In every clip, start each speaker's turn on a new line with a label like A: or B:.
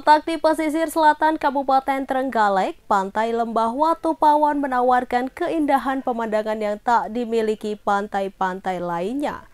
A: Terletak di pesisir selatan Kabupaten Trenggalek, Pantai Lembah Watu Pawon menawarkan keindahan pemandangan yang tak dimiliki pantai-pantai lainnya.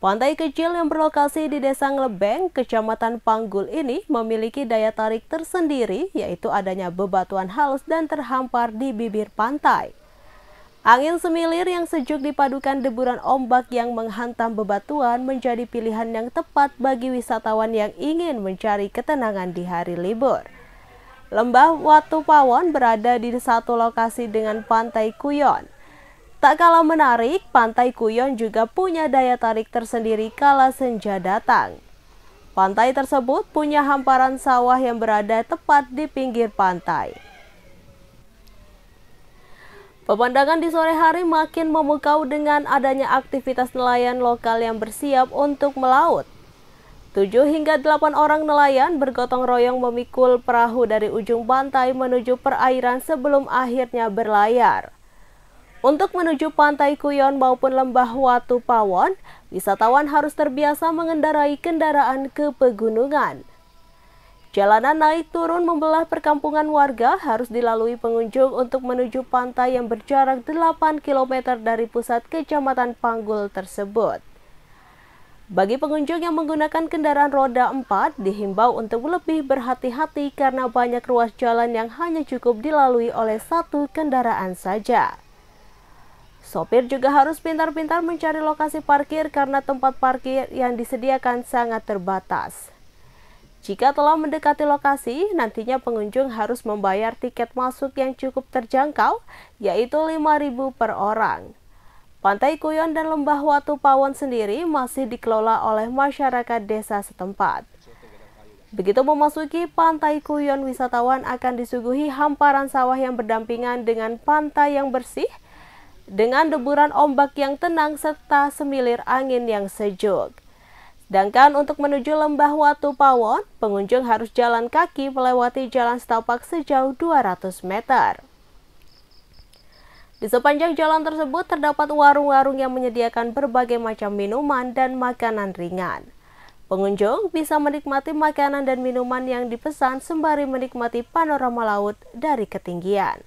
A: Pantai kecil yang berlokasi di Desa Nglebeng, Kecamatan Panggul ini memiliki daya tarik tersendiri, yaitu adanya bebatuan halus dan terhampar di bibir pantai. Angin semilir yang sejuk dipadukan deburan ombak yang menghantam bebatuan menjadi pilihan yang tepat bagi wisatawan yang ingin mencari ketenangan di hari libur. Lembah Watu Pawon berada di satu lokasi dengan Pantai Kuyon. Tak kalah menarik, Pantai Kuyon juga punya daya tarik tersendiri kala senja datang. Pantai tersebut punya hamparan sawah yang berada tepat di pinggir pantai. Pemandangan di sore hari makin memukau dengan adanya aktivitas nelayan lokal yang bersiap untuk melaut. 7 hingga 8 orang nelayan bergotong royong memikul perahu dari ujung pantai menuju perairan sebelum akhirnya berlayar. Untuk menuju Pantai Kuyon maupun Lembah Watu Pawon, wisatawan harus terbiasa mengendarai kendaraan ke pegunungan. Jalanan naik turun membelah perkampungan warga harus dilalui pengunjung untuk menuju pantai yang berjarak 8 km dari pusat Kecamatan Panggul tersebut. Bagi pengunjung yang menggunakan kendaraan roda 4, dihimbau untuk lebih berhati-hati karena banyak ruas jalan yang hanya cukup dilalui oleh satu kendaraan saja. Sopir juga harus pintar-pintar mencari lokasi parkir karena tempat parkir yang disediakan sangat terbatas. Jika telah mendekati lokasi, nantinya pengunjung harus membayar tiket masuk yang cukup terjangkau, yaitu Rp5.000 per orang. Pantai Kuyon dan Lembah Watu Pawon sendiri masih dikelola oleh masyarakat desa setempat. Begitu memasuki Pantai Kuyon, wisatawan akan disuguhi hamparan sawah yang berdampingan dengan pantai yang bersih, dengan deburan ombak yang tenang serta semilir angin yang sejuk. Sedangkan untuk menuju Lembah Watu Pawon, pengunjung harus jalan kaki melewati jalan setapak sejauh 200 meter. Di sepanjang jalan tersebut terdapat warung-warung yang menyediakan berbagai macam minuman dan makanan ringan. Pengunjung bisa menikmati makanan dan minuman yang dipesan sembari menikmati panorama laut dari ketinggian.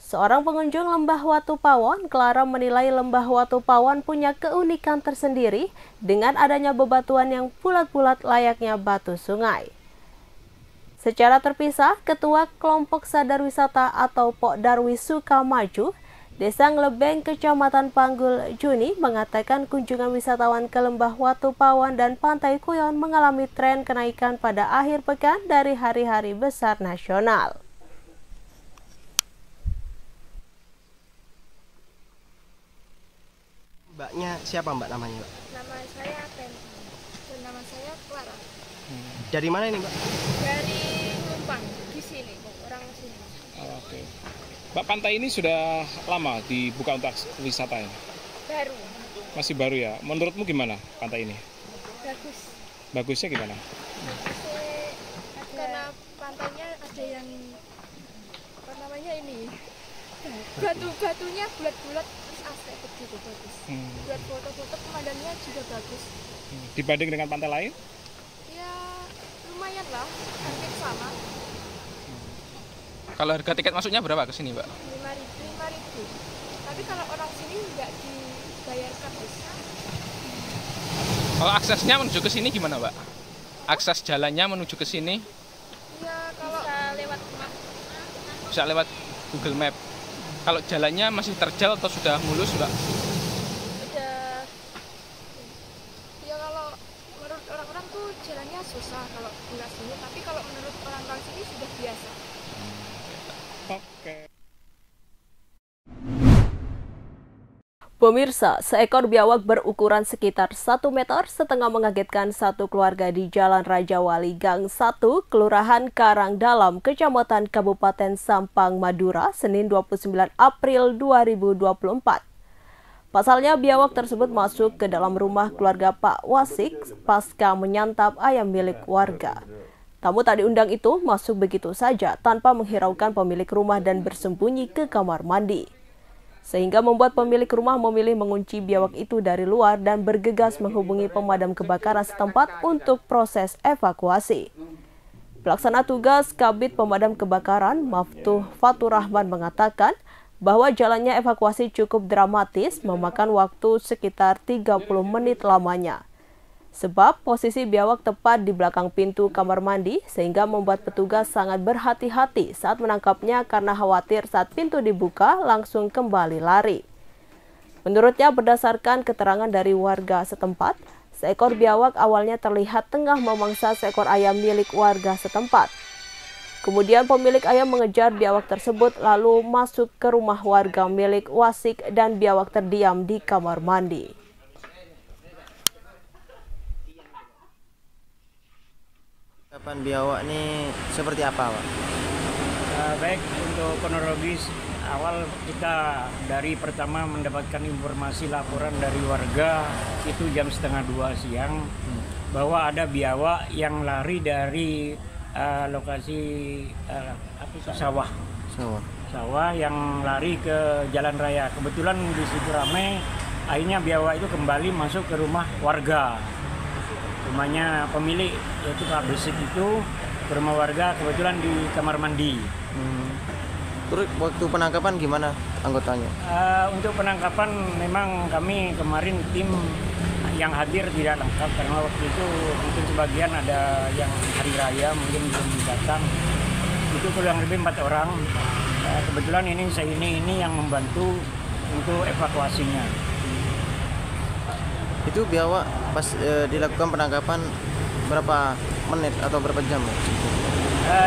A: Seorang pengunjung Lembah Watu Pawon, Clara, menilai Lembah Watu Pawon punya keunikan tersendiri dengan adanya bebatuan yang bulat-bulat layaknya batu sungai. Secara terpisah, Ketua Kelompok Sadar Wisata atau Pok Darwi Sukamaju, Desa Nglebeng, Kecamatan Panggul, Juni, mengatakan kunjungan wisatawan ke Lembah Watu Pawon dan Pantai Kuyon mengalami tren kenaikan pada akhir pekan dari hari-hari besar nasional.
B: Mbaknya siapa mbak namanya mbak?
C: Nama saya Penti dan nama saya Clara.
B: Dari mana ini mbak?
C: Dari Numpang di sini, orang sini.
D: Oh, oke. Mbak, pantai ini sudah lama dibuka untuk wisata ya?
C: Baru.
D: Masih baru ya? Menurutmu gimana pantai ini?
C: Bagus.
D: Bagusnya gimana?
C: Bagusnya karena pantainya ada yang apa namanya ini batu-batunya bulat-bulat terus aspek begitu bagus. Buat foto-foto pemandangannya juga bagus.
D: Dibanding dengan pantai lain?
C: Ya lumayan lah, hampir sama.
E: Kalau harga tiket masuknya berapa ke sini, Mbak?
C: 5.000. Tapi kalau orang sini nggak dibayarkan, Mas.
E: Kalau aksesnya menuju ke sini gimana, Mbak? Akses jalannya menuju ke sini?
C: Ya kalau
E: Bisa lewat Google Map. Kalau jalannya masih terjal atau sudah mulus, Mbak?
C: udah. Ya kalau menurut orang-orang tuh jalannya susah kalau nggak sini. Tapi kalau menurut orang-orang sini sudah biasa.
D: Oke.
A: Pemirsa, seekor biawak berukuran sekitar 1,5 meter mengagetkan satu keluarga di Jalan Raja Wali Gang 1, Kelurahan Karangdalam, Kecamatan Kabupaten Sampang, Madura, Senin 29 April 2024. Pasalnya, biawak tersebut masuk ke dalam rumah keluarga Pak Wasik pasca menyantap ayam milik warga. Tamu tak diundang itu masuk begitu saja tanpa menghiraukan pemilik rumah dan bersembunyi ke kamar mandi. Sehingga membuat pemilik rumah memilih mengunci biawak itu dari luar dan bergegas menghubungi pemadam kebakaran setempat untuk proses evakuasi. Pelaksana tugas Kabid Pemadam Kebakaran Maftuh Fatur Rahman mengatakan bahwa jalannya evakuasi cukup dramatis, memakan waktu sekitar 30 menit lamanya. Sebab posisi biawak tepat di belakang pintu kamar mandi sehingga membuat petugas sangat berhati-hati saat menangkapnya karena khawatir saat pintu dibuka langsung kembali lari. Menurutnya berdasarkan keterangan dari warga setempat, seekor biawak awalnya terlihat tengah memangsa seekor ayam milik warga setempat. Kemudian pemilik ayam mengejar biawak tersebut lalu masuk ke rumah warga milik Wasik dan biawak terdiam di kamar mandi.
B: Kapan biawak ini seperti apa, Pak?
F: Baik, untuk kronologis awal kita dari pertama mendapatkan informasi laporan dari warga itu jam 1:30 siang bahwa ada biawak yang lari dari lokasi sawah yang lari ke jalan raya. Kebetulan di situ ramai, akhirnya biawak itu kembali masuk ke rumah warga. Rumahnya pemilik yaitu Pak Besik itu ke rumah warga, kebetulan di kamar mandi.
B: Terus waktu penangkapan gimana anggotanya?
F: Untuk penangkapan memang kami kemarin tim yang hadir tidak lengkap karena waktu itu mungkin sebagian ada yang hari raya mungkin belum datang. Itu kurang lebih 4 orang. Kebetulan ini yang membantu untuk evakuasinya.
B: Itu biawak pas dilakukan penangkapan berapa menit atau berapa jam?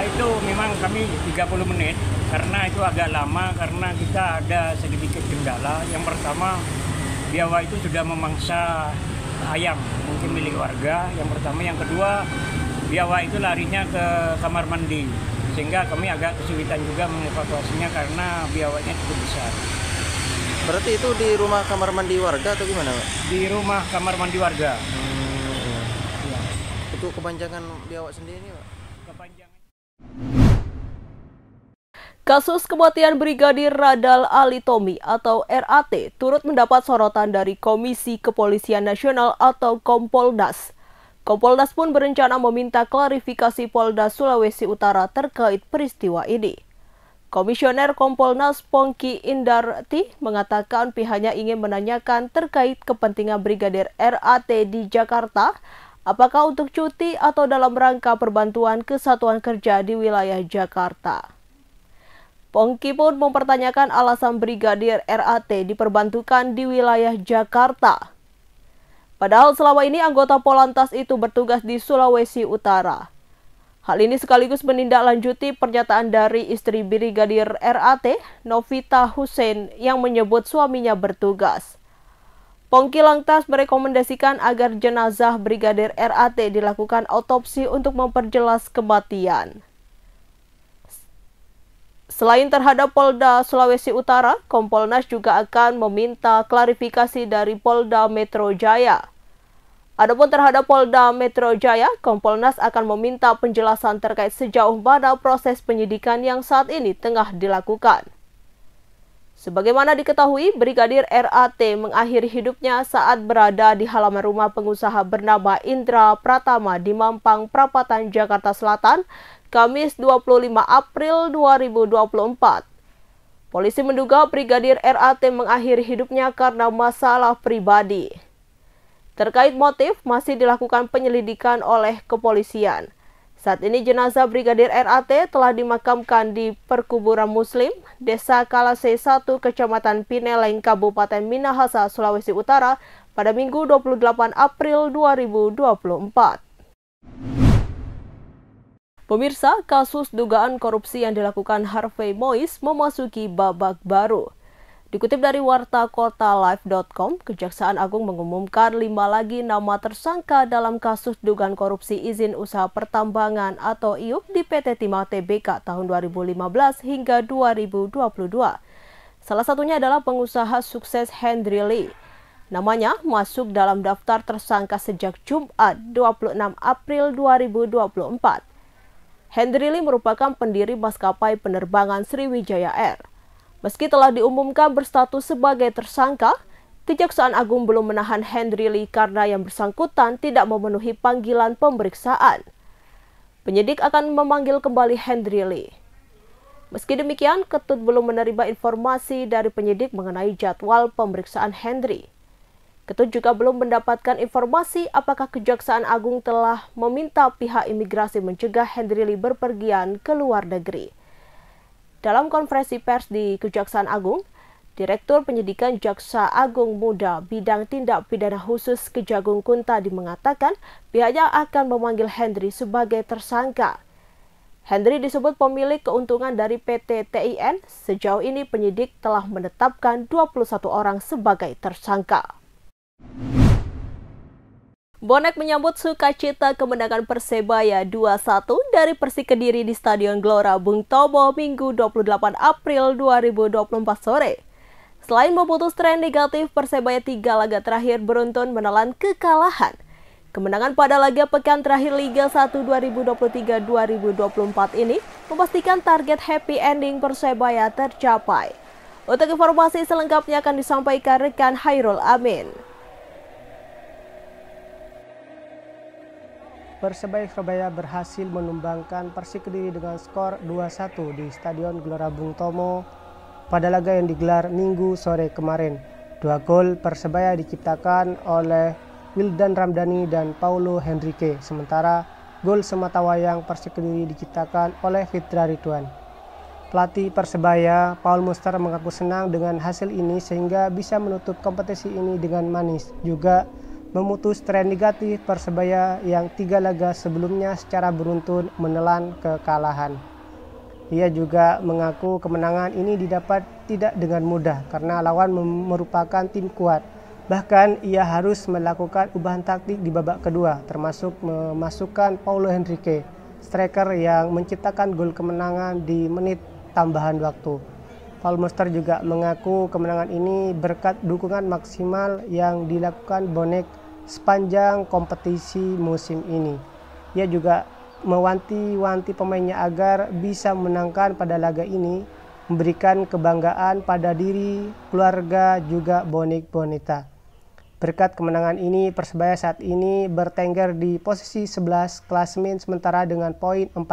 F: Itu memang kami 30 menit karena itu agak lama karena kita ada sedikit kendala. Yang pertama, biawak itu sudah memangsa ayam mungkin milik warga. Yang pertama, yang kedua, biawak itu larinya ke kamar mandi sehingga kami agak kesulitan juga mengevakuasinya karena biawaknya cukup besar.
B: Berarti itu di rumah kamar mandi warga atau gimana, Pak?
F: Di rumah kamar mandi warga.
B: Ya. Itu kepanjangan biawak sendiri, Pak?
F: Kepanjangan.
A: Kasus kematian Brigadir Radal Ali Tommy atau RAT turut mendapat sorotan dari Komisi Kepolisian Nasional atau Kompolnas. Kompolnas pun berencana meminta klarifikasi Polda Sulawesi Utara terkait peristiwa ini. Komisioner Kompolnas Pongki Indarti mengatakan pihaknya ingin menanyakan terkait kepentingan Brigadir RAT di Jakarta, apakah untuk cuti atau dalam rangka perbantuan kesatuan kerja di wilayah Jakarta. Pongki pun mempertanyakan alasan Brigadir RAT diperbantukan di wilayah Jakarta. Padahal selama ini anggota Polantas itu bertugas di Sulawesi Utara. Hal ini sekaligus menindaklanjuti pernyataan dari istri Brigadir RAT, Novita Hussein, yang menyebut suaminya bertugas. Pongki lantas merekomendasikan agar jenazah Brigadir RAT dilakukan autopsi untuk memperjelas kematian. Selain terhadap Polda Sulawesi Utara, Kompolnas juga akan meminta klarifikasi dari Polda Metro Jaya. Adapun terhadap Polda Metro Jaya, Kompolnas akan meminta penjelasan terkait sejauh mana proses penyidikan yang saat ini tengah dilakukan. Sebagaimana diketahui, Brigadir RAT mengakhiri hidupnya saat berada di halaman rumah pengusaha bernama Indra Pratama di Mampang, Perapatan, Jakarta Selatan, Kamis 25 April 2024. Polisi menduga Brigadir RAT mengakhiri hidupnya karena masalah pribadi. Terkait motif, masih dilakukan penyelidikan oleh kepolisian. Saat ini jenazah Brigadir RAT telah dimakamkan di Perkuburan Muslim, Desa Kalase 1, Kecamatan Pineleng, Kabupaten Minahasa, Sulawesi Utara, pada Minggu 28 April 2024. Pemirsa, kasus dugaan korupsi yang dilakukan Harvey Mois memasuki babak baru. Dikutip dari wartakotalive.com, Kejaksaan Agung mengumumkan 5 lagi nama tersangka dalam kasus dugaan korupsi izin usaha pertambangan atau IUP di PT Timah Tbk tahun 2015 hingga 2022. Salah satunya adalah pengusaha sukses Hendry Lee. Namanya masuk dalam daftar tersangka sejak Jumat 26 April 2024. Hendry Lee merupakan pendiri maskapai penerbangan Sriwijaya Air. Meski telah diumumkan berstatus sebagai tersangka, Kejaksaan Agung belum menahan Hendry Lee karena yang bersangkutan tidak memenuhi panggilan pemeriksaan. penyidik akan memanggil kembali Hendry Lee. Meski demikian, Ketut belum menerima informasi dari penyidik mengenai jadwal pemeriksaan Hendry. Ketut juga belum mendapatkan informasi apakah Kejaksaan Agung telah meminta pihak imigrasi mencegah Hendry Lee berpergian ke luar negeri. Dalam konferensi pers di Kejaksaan Agung, Direktur Penyidikan Jaksa Agung Muda Bidang Tindak Pidana Khusus Kejagung Kuntadi mengatakan pihaknya akan memanggil Hendry sebagai tersangka. Hendry disebut pemilik keuntungan dari PT TIN. Sejauh ini penyidik telah menetapkan 21 orang sebagai tersangka. Bonek menyambut sukacita kemenangan Persebaya 2-1 dari Persik Kediri di Stadion Gelora Bung Tomo Minggu 28 April 2024 sore. Selain memutus tren negatif, Persebaya 3 laga terakhir beruntun menelan kekalahan. Kemenangan pada laga pekan terakhir Liga 1 2023-2024 ini memastikan target happy ending Persebaya tercapai. Untuk informasi selengkapnya akan disampaikan rekan Hairul Amin.
G: Persebaya Surabaya berhasil menumbangkan Persik Kediri dengan skor 2-1 di Stadion Gelora Bung Tomo pada laga yang digelar Minggu sore kemarin. 2 gol Persebaya diciptakan oleh Wildan Ramdhani dan Paulo Henrique, sementara gol sematawayang Persik Kediri diciptakan oleh Fitra Ridwan. Pelatih Persebaya, Paul Muster, mengaku senang dengan hasil ini sehingga bisa menutup kompetisi ini dengan manis. Juga memutus tren negatif Persebaya yang 3 laga sebelumnya secara beruntun menelan kekalahan. Ia juga mengaku kemenangan ini didapat tidak dengan mudah karena lawan merupakan tim kuat. Bahkan ia harus melakukan ubahan taktik di babak kedua, termasuk memasukkan Paulo Henrique, striker yang menciptakan gol kemenangan di menit tambahan waktu. Paul Muster juga mengaku kemenangan ini berkat dukungan maksimal yang dilakukan bonek sepanjang kompetisi musim ini. Ia juga mewanti-wanti pemainnya agar bisa menangkan pada laga ini, memberikan kebanggaan pada diri, keluarga, juga bonek bonita. Berkat kemenangan ini, Persebaya saat ini bertengger di posisi 11 klasemen sementara dengan poin 41.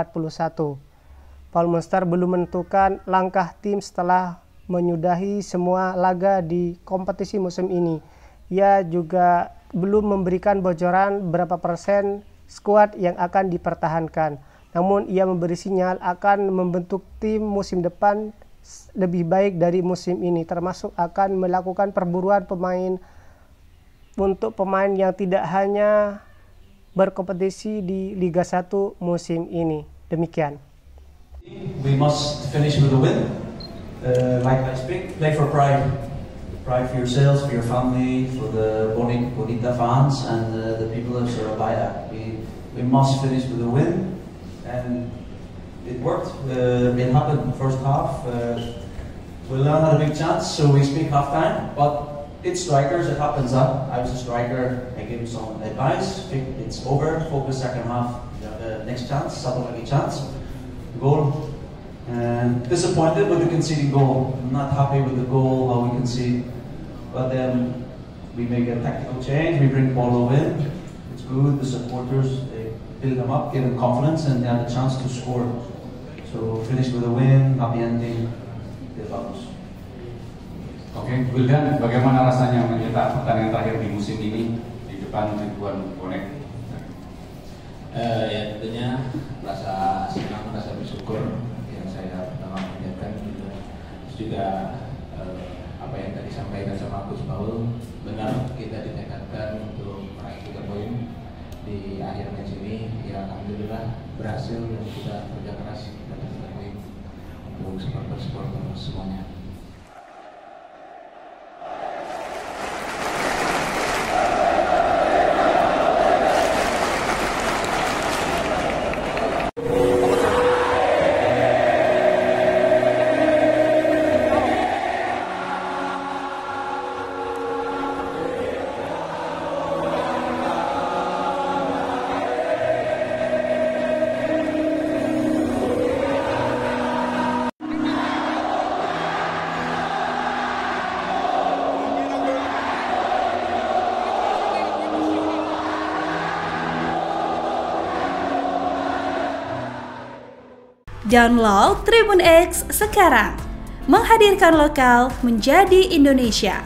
G: Paul Muster belum menentukan langkah tim setelah menyudahi semua laga di kompetisi musim ini. Ia juga belum memberikan bocoran berapa persen skuad yang akan dipertahankan. Namun ia memberi sinyal akan membentuk tim musim depan lebih baik dari musim ini, termasuk akan melakukan perburuan pemain untuk pemain yang tidak hanya berkompetisi di Liga 1 musim ini. Demikian.
H: We must finish with a win. Like I speak, play for pride. Pride for yourselves, for your family, for the Bonita fans and the people of Surabaya. We must finish with a win, and it worked. It happened in the first half. Willian had a big chance, so we speak half time. But it's strikers, it happens. I was a striker. I gave him some advice. It's over. Focus second half. You have the next chance, supplementary chance. Goal. Disappointed with the conceding goal. I'm not happy with the goal, how we concede. But then we make a tactical change. We bring Paulo in. It's good. The supporters, they build them up, give them confidence, and they have a chance to score. So finish with a win, happy ending. Dia bagus.
I: Oke, Wildan, bagaimana rasanya mencetak pertandingan terakhir di musim ini di depan ribuan bonek?
J: Ya tentunya rasa senang, rasa bersyukur yang saya pertama panjatkan gitu. Terus juga apa yang tadi disampaikan sama Coach Paul, benar kita ditekadkan untuk meraih 3 poin di akhir match ini. Ya alhamdulillah berhasil dan kita kerja keras dapat 3 poin untuk supporter semuanya.
K: Download Tribun X sekarang. Menghadirkan lokal menjadi Indonesia.